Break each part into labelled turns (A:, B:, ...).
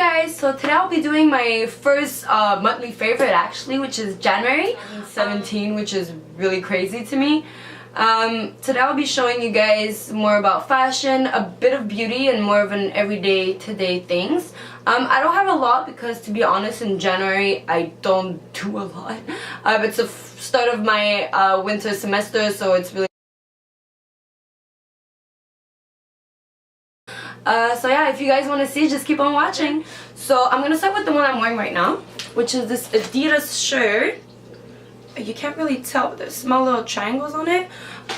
A: Guys, so today I'll be doing my first monthly favorite actually, which is January 17, which is really crazy to me. Today I'll be showing you guys more about fashion, a bit of beauty, and more of an everyday today things. I don't have a lot because, to be honest, in January I don't do a lot. It's the start of my winter semester, so it's really so yeah, if you guys want to see, just keep on watching. So I'm gonna start with the one I'm wearing right now, which is this Adidas shirt. You can't really tell, but there's small little triangles on it.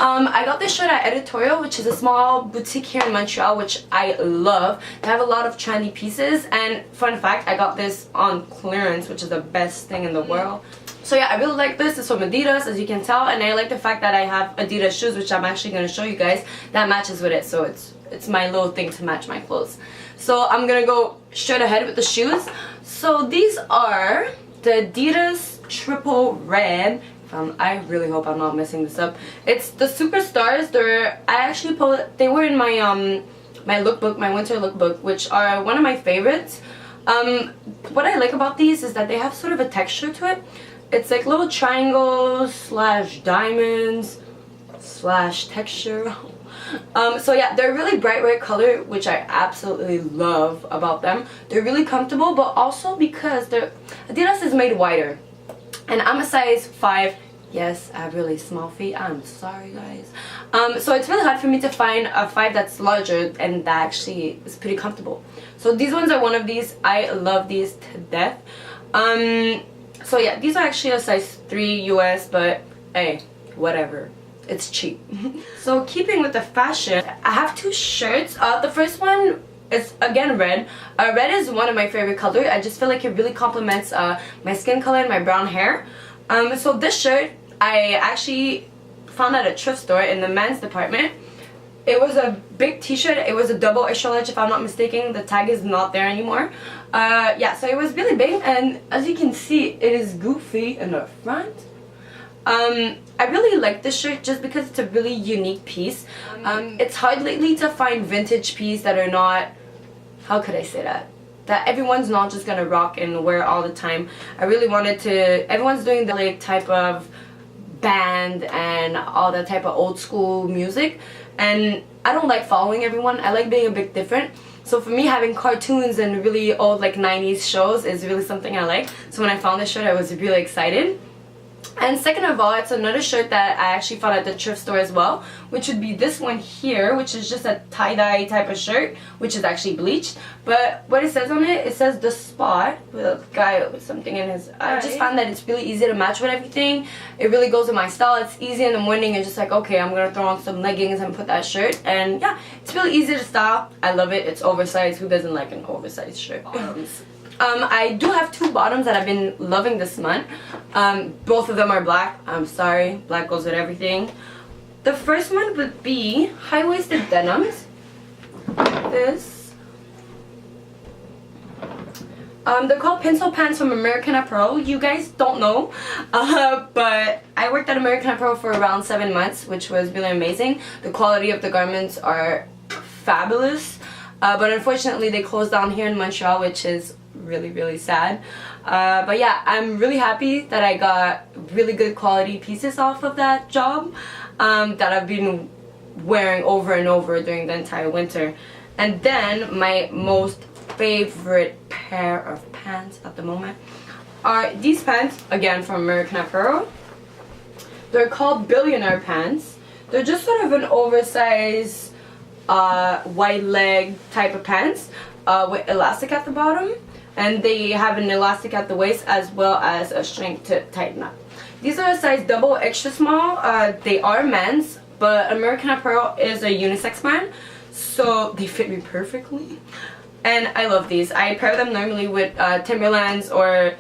A: I got this shirt at Editorial, which is a small boutique here in Montreal, which I love. They have a lot of trendy pieces, and fun fact, I got this on clearance, which is the best thing in the world. So yeah, I really like this. It's from Adidas, as you can tell, and I like the fact that I have Adidas shoes, which I'm actually going to show you guys, that matches with it. So it's my little thing to match my clothes. So I'm going to go straight ahead with the shoes. So these are the Adidas Triple Red. I really hope I'm not messing this up. It's the Superstars. They were in my my lookbook, my winter lookbook, which are one of my favorites. What I like about these is that they have sort of a texture to it. It's like little triangles slash diamonds slash texture. So yeah, they're really bright red color, which I absolutely love about them. They're really comfortable, but also because Adidas is made wider, and I'm a size 5. Yes, I have really small feet. I'm sorry, guys. So it's really hard for me to find a 5 that's larger and that actually is pretty comfortable. So these ones are one of these. I love these to death. So yeah, these are actually a size 3 US, but hey, whatever. It's cheap. So keeping with the fashion, I have 2 shirts. The first one is again red. Red is one of my favorite colors. I just feel like it really complements my skin color and my brown hair. So this shirt I actually found at a thrift store in the men's department. It was a big t-shirt. It was a double extra large if I'm not mistaken. The tag is not there anymore. Yeah, so it was really big, and as you can see, it is goofy in the front. I really like this shirt just because it's a really unique piece. It's hard lately to find vintage pieces that are not, how could I say that everyone's not just gonna rock and wear all the time. I really wanted to, everyone's doing the like type of band and all that type of old school music, and I don't like following everyone. I like being a bit different. So for me, having cartoons and really old like 90s shows is really something I like. So when I found this shirt, I was really excited. And second of all, it's another shirt that I actually found at the thrift store as well, which would be this one here, which is just a tie-dye type of shirt, which is actually bleached. But what it says on it, it says The Spot, with a guy with something in his eye. I just found that it's really easy to match with everything. It really goes with my style. It's easy in the morning. You're just like, okay, I'm going to throw on some leggings and put that shirt. And yeah, it's really easy to style. I love it. It's oversized. Who doesn't like an oversized shirt? I do have 2 bottoms that I've been loving this month. Both of them are black. I'm sorry, black goes with everything. The first one would be high-waisted denims. This. They're called pencil pants from American Apparel. You guys don't know, but I worked at American Apparel for around 7 months, which was really amazing. The quality of the garments are fabulous, but unfortunately they closed down here in Montreal, which is really sad. But yeah, I'm really happy that I got really good quality pieces off of that job that I've been wearing over and over during the entire winter. And then my most favorite pair of pants at the moment are these pants, again from American Apparel. They're called Billionaire pants. They're just sort of an oversized wide leg type of pants with elastic at the bottom. And they have an elastic at the waist as well as a string to tighten up. These are a size double extra small. They are men's, but American Apparel is a unisex brand, so they fit me perfectly. And I love these. I pair them normally with Timberlands, or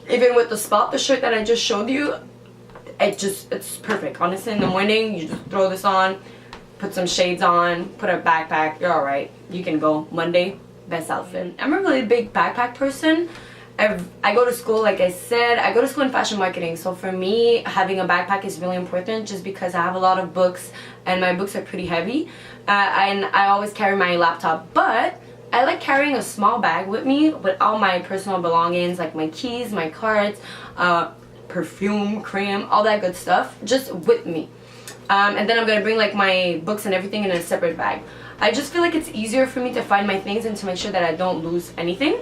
A: even with the Spot, the shirt that I just showed you. It's perfect. Honestly, in the morning, you just throw this on, put some shades on, put a backpack, you're alright. You can go. Monday, best outfit. I'm a really big backpack person. I go to school, like I said, I go to school in fashion marketing, so for me having a backpack is really important just because I have a lot of books and my books are pretty heavy, and I always carry my laptop. But I like carrying a small bag with me with all my personal belongings, like my keys, my cards, perfume, cream, all that good stuff, just with me. And then I'm gonna bring like my books and everything in a separate bag. I just feel like it's easier for me to find my things and to make sure that I don't lose anything.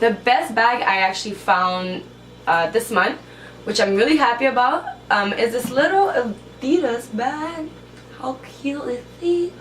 A: The best bag I actually found this month, which I'm really happy about, is this little Adidas bag. How cute is he?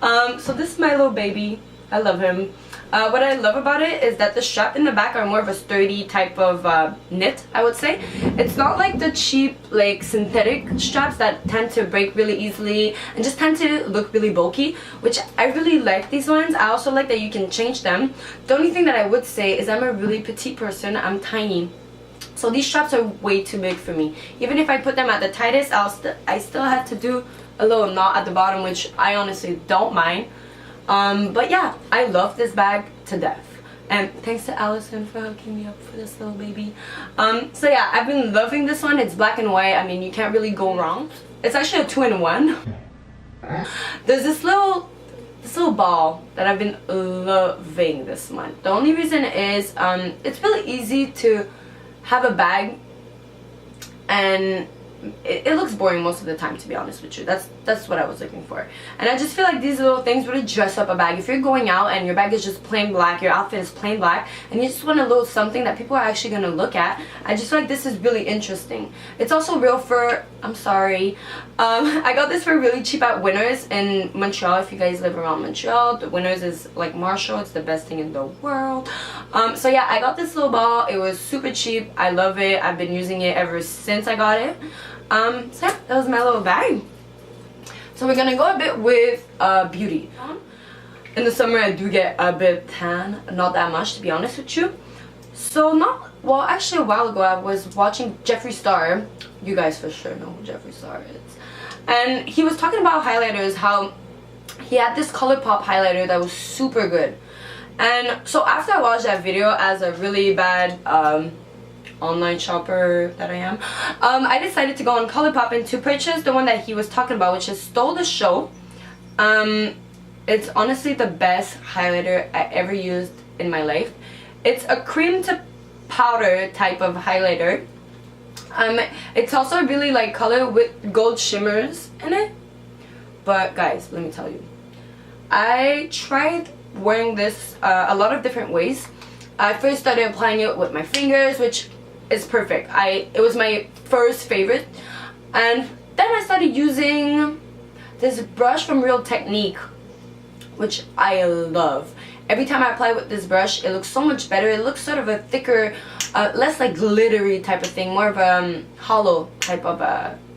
A: So this is my little baby. I love him. What I love about it is that the strap in the back are more of a sturdy type of knit, I would say. It's not like the cheap like synthetic straps that tend to break really easily and just tend to look really bulky, which I really like these ones. I also like that you can change them. The only thing that I would say is I'm a really petite person. I'm tiny. So these straps are way too big for me. Even if I put them at the tightest, I still have to do a little knot at the bottom, which I honestly don't mind. But yeah, I love this bag to death. And thanks to Allison for hooking me up for this little baby. So yeah, I've been loving this one. It's black and white. I mean, you can't really go wrong. It's actually a 2-in-1. There's this little ball that I've been loving this month. The only reason is it's really easy to have a bag and it looks boring most of the time, to be honest with you. That's what I was looking for. And I just feel like these little things really dress up a bag. If you're going out and your bag is just plain black, your outfit is plain black, and you just want a little something that people are actually going to look at, I just feel like this is really interesting. It's also real fur. I'm sorry. I got this for really cheap at Winners in Montreal. If you guys live around Montreal, the Winners is like Marshall. It's the best thing in the world. So yeah, I got this little ball. It was super cheap. I love it. I've been using it ever since I got it. So yeah, that was my little bag. So we're gonna go a bit with beauty. In the summer I do get a bit tan, not that much to be honest with you. So actually a while ago I was watching Jeffree Star. You guys for sure know who Jeffree Star is. And he was talking about highlighters, how he had this ColourPop highlighter that was super good. And so after I watched that video, as a really bad online shopper that I am, I decided to go on ColourPop and to purchase the one that he was talking about, which is Stole the Show. It's honestly the best highlighter I ever used in my life. It's a cream to powder type of highlighter. It's also really like color with gold shimmers in it. But guys, let me tell you, I tried wearing this a lot of different ways. I first started applying it with my fingers, which is perfect. It was my first favorite, and then I started using this brush from Real Technique, which I love. Every time I apply with this brush, it looks so much better. It looks sort of a thicker, less like glittery type of thing, more of a hollow type of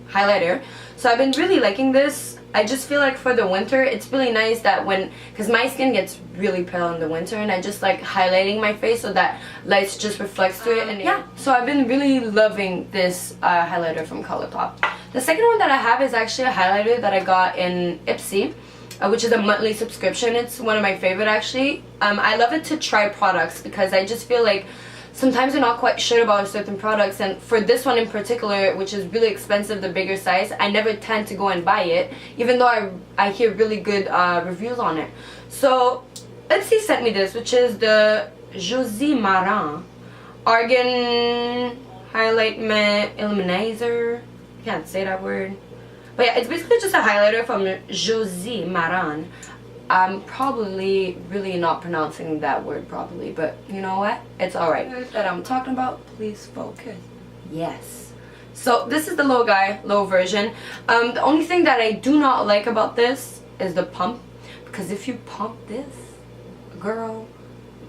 A: highlighter. So I've been really liking this. I just feel like for the winter, it's really nice that because my skin gets really pale in the winter, and I just like highlighting my face so that lights just reflects to it. And yeah, so I've been really loving this highlighter from ColourPop. The second one that I have is actually a highlighter that I got in M.A.C, which is a monthly subscription. It's one of my favorite actually. I love it to try products because I just feel like sometimes you're not quite sure about certain products, and for this one in particular, which is really expensive, the bigger size, I never tend to go and buy it, even though I hear really good reviews on it. So M.A.C sent me this, which is the Josie Marin Argan Highlight Matte Illuminator. I can't say that word. But yeah, it's basically just a highlighter from Josie Marin. I'm probably really not pronouncing that word properly, but you know what? It's alright. That I'm talking about, please focus. Yes. So this is the low version. The only thing that I do not like about this is the pump, because if you pump this, girl,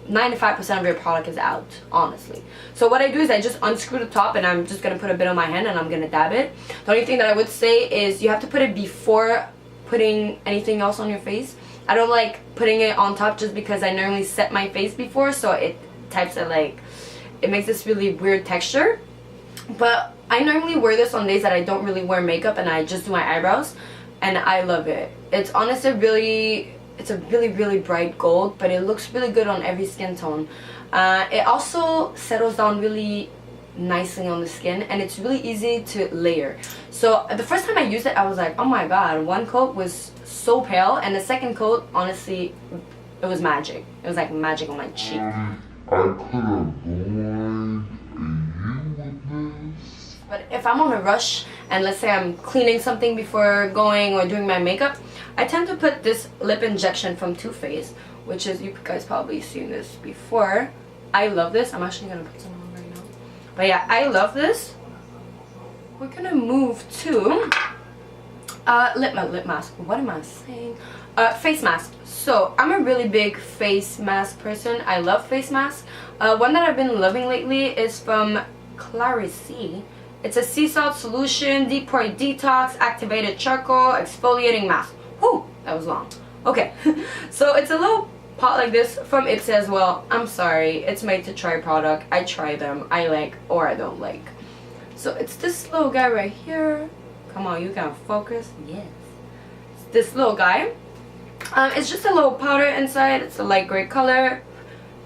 A: 95% of your product is out, honestly. So what I do is I just unscrew the top, and I'm just gonna put a bit on my hand and I'm gonna dab it. The only thing that I would say is you have to put it before putting anything else on your face. I don't like putting it on top just because I normally set my face before, so it makes this really weird texture. But I normally wear this on days that I don't really wear makeup and I just do my eyebrows, and I love it. It's honestly it's a really bright gold, but it looks really good on every skin tone. It also settles down really nicely on the skin, and it's really easy to layer. So the first time I used it, I was like, oh my god, one coat was so pale, and the second coat honestly it was magic. It was like magic on my cheek.
B: I could have gone a year with this.
A: But if I'm on a rush and let's say I'm cleaning something before going or doing my makeup, I tend to put this lip injection from Too Faced, which is, you guys probably seen this before. I love this. I'm actually gonna put some on right now. But yeah, I love this. We're gonna move to lip mask. What am I saying? Face mask. So I'm a really big face mask person. I love face masks. One that I've been loving lately is from CchloeSilvano. It's a sea salt solution, deep pore detox, activated charcoal, exfoliating mask. Whew, that was long. Okay, so it's a little pot like this from M.A.C as well. I'm sorry, it's made to try product. I try them, I like or I don't like. So it's this little guy right here. Come on, you can focus. Yes. It's this little guy. It's just a little powder inside. It's a light gray color.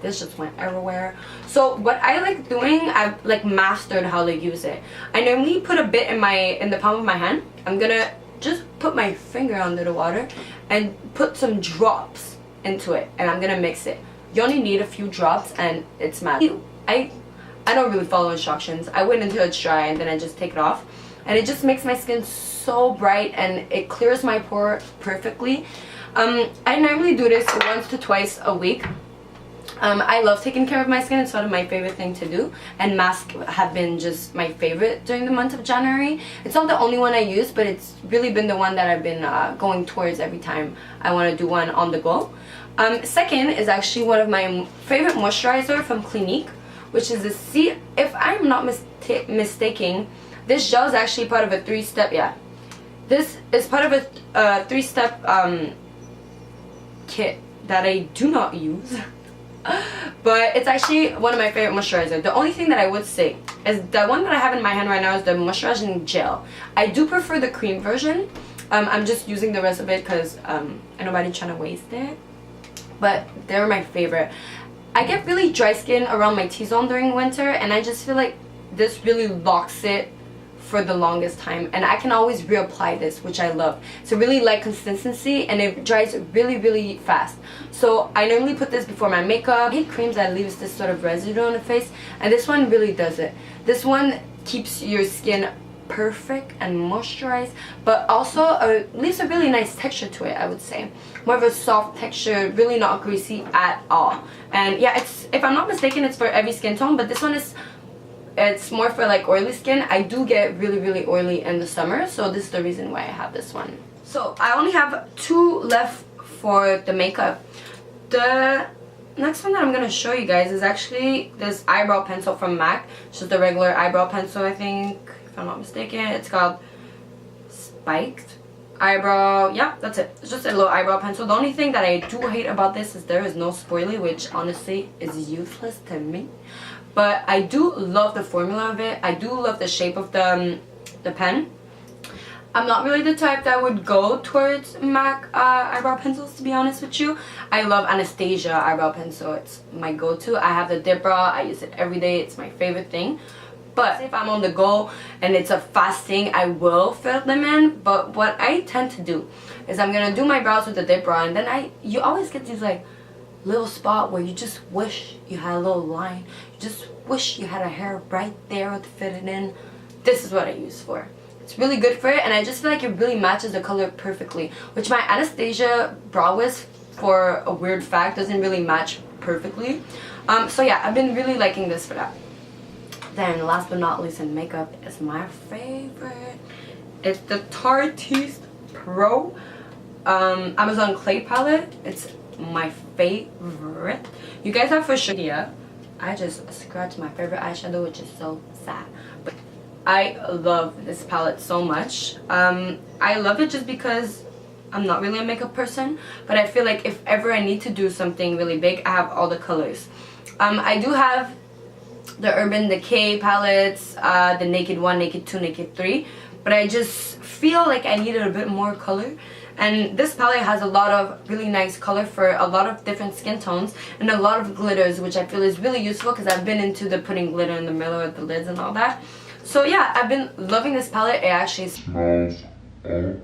A: This just went everywhere. So what I like doing, I've like mastered how to use it. I normally put a bit in the palm of my hand. I'm gonna just put my finger under the water and put some drops into it, and I'm gonna mix it. You only need a few drops and it's magic. I don't really follow instructions. I wait until it's dry and then I just take it off, and it just makes my skin so bright and it clears my pore perfectly. I normally do this once to twice a week. I love taking care of my skin. It's sort of my favorite thing to do, and masks have been just my favorite during the month of January. It's not the only one I use, but it's really been the one that I've been going towards every time I want to do one on the go. Second is actually one of my favorite moisturizer from Clinique, which is the if I'm not mistaken, this gel is actually part of a three-step, this is part of a three-step kit that I do not use. But it's actually one of my favorite moisturizers. The only thing that I would say is the one that I have in my hand right now is the moisturizing gel. I do prefer the cream version. I'm just using the rest of it because I nobody trying to waste it. But they're my favorite. I get really dry skin around my T-zone during winter, and I just feel like this really locks it for the longest time, and I can always reapply this, which I love. It's a really light consistency and it dries really fast. So I normally put this before my makeup. I hate creams that leaves this sort of residue on the face, and this one really does it. This one keeps your skin perfect and moisturized, but also leaves a really nice texture to it, I would say. More of a soft texture, really not greasy at all. And yeah, it's, if I'm not mistaken, it's for every skin tone, but this one is, it's more for like oily skin. I do get really oily in the summer, so this is the reason why I have this one. So I only have two left for the makeup. The next one that I'm going to show you guys is actually this eyebrow pencil from M.A.C. It's just the regular eyebrow pencil, I think, if I'm not mistaken. It's called Spiked Eyebrow. Yeah, that's it. It's just a little eyebrow pencil. The only thing that I do hate about this is there is no spoilie, which honestly is useless to me. But I do love the formula of it. I do love the shape of the pen. I'm not really the type that would go towards M.A.C eyebrow pencils, to be honest with you. I love Anastasia eyebrow pencil. It's my go-to. I have the dip brow. I use it every day. It's my favorite thing. But if I'm on the go and it's a fast thing, I will fill them in. But what I tend to do is I'm going to do my brows with the dip brow, and then you always get these like little spot where you just wish you had a little line. You just wish you had a hair right there to fit it in. This is what I use for. It's really good for it, and I just feel like it really matches the color perfectly, which my Anastasia brow wiz, for a weird fact, doesn't really match perfectly. So yeah, I've been really liking this for that. Then last but not least in makeup is my favorite. It's the Tarte Pro Amazon Clay palette. It's my favorite. You guys have for sure idea. I just scratched my favorite eyeshadow, which is so sad, but I love this palette so much. I love it just because I'm not really a makeup person, but I feel like if ever I need to do something really big, I have all the colors. I do have the Urban Decay palettes, the Naked 1, Naked 2, Naked 3, but I just feel like I needed a bit more color. And this palette has a lot of really nice color for a lot of different skin tones and a lot of glitters, which I feel is really useful because I've been into the putting glitter in the middle of the lids and all that. So yeah, I've been loving this palette. It actually smells amazing.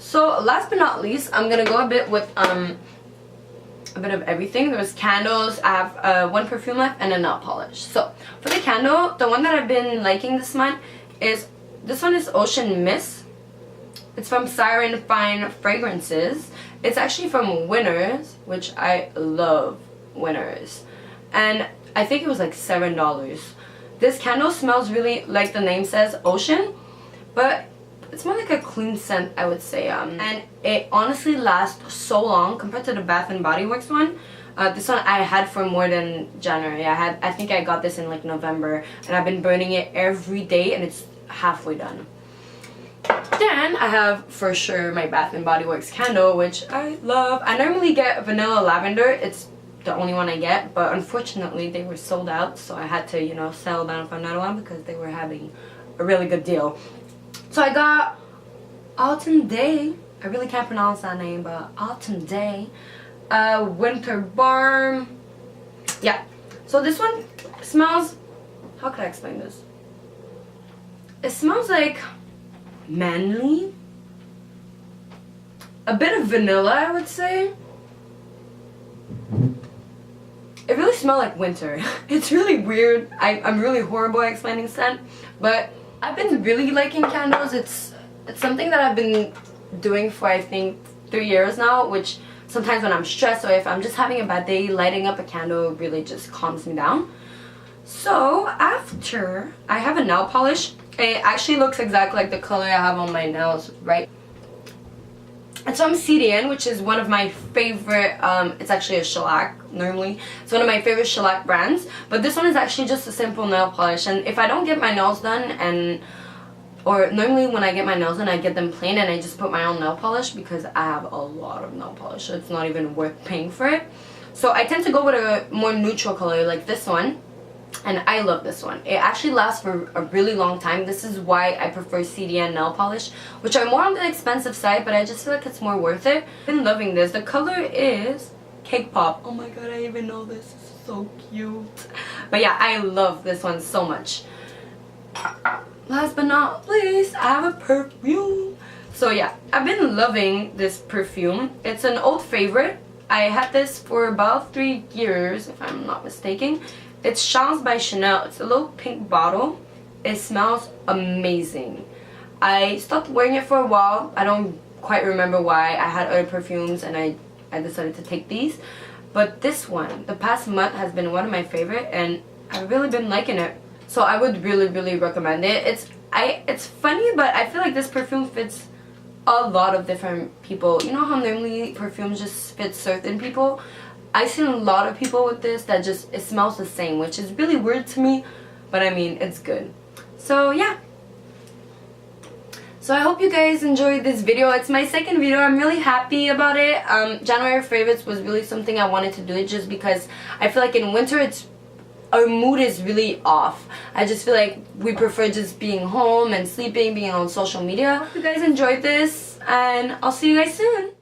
A: So last but not least, I'm gonna go a bit with a bit of everything. There's candles. I have one perfume left and a nail polish. So for the candle, the one that I've been liking this month is this one is Ocean Mist. It's from Siren Fine Fragrances. It's actually from Winners, which I love Winners, and I think it was like $7. This candle smells really like the name says, ocean, but it's more like a clean scent, I would say, and it honestly lasts so long compared to the Bath and Body Works one. This one I had for more than January. I think I got this in like November, and I've been burning it every day, and it's halfway done. Then I have for sure my Bath and Body Works candle, which I love. I normally get vanilla lavender. It's the only one I get, but unfortunately they were sold out, so I had to, you know, settle down for another one because they were having a really good deal. So I got Autumn Day. I really can't pronounce that name, but Autumn Day. Winter Balm. Yeah. So this one smells, how could I explain this? It smells like manly. A bit of vanilla, I would say. It really smells like winter. It's really weird. I'm really horrible at explaining scent, but I've been really liking candles. It's something that I've been doing for I think 3 years now, which sometimes when I'm stressed or if I'm just having a bad day, lighting up a candle really just calms me down. So after, I have a nail polish. It actually looks exactly like the color I have on my nails, right? It's from CDN, which is one of my favorite, it's actually a shellac normally. It's one of my favorite shellac brands, but this one is actually just a simple nail polish. And if I don't get my nails done, or normally when I get my nails done, I get them plain and I just put my own nail polish because I have a lot of nail polish, so it's not even worth paying for it. So I tend to go with a more neutral color like this one. And I love this one. It actually lasts for a really long time. This is why I prefer CDN nail polish, which are more on the expensive side, but I just feel like it's more worth it. I've been loving this. The color is Cake Pop. Oh my god, I even know this. It's so cute. But yeah, I love this one so much. Last but not least, I have a perfume. So yeah, I've been loving this perfume. It's an old favorite. I had this for about 3 years, if I'm not mistaken. It's Chance by Chanel. It's a little pink bottle. It smells amazing. I stopped wearing it for a while. I don't quite remember why. I had other perfumes and I decided to take these. But this one, the past month, has been one of my favorite, and I've really been liking it. So I would really recommend it. It's funny, but I feel like this perfume fits a lot of different people. You know how normally perfumes just fit certain people? I've seen a lot of people with this that just, it smells the same, which is really weird to me, but I mean, it's good. So yeah. So I hope you guys enjoyed this video. It's my second video. I'm really happy about it. January favorites was really something I wanted to do, just because I feel like in winter our mood is really off. I just feel like we prefer just being home and sleeping, being on social media. I hope you guys enjoyed this, and I'll see you guys soon.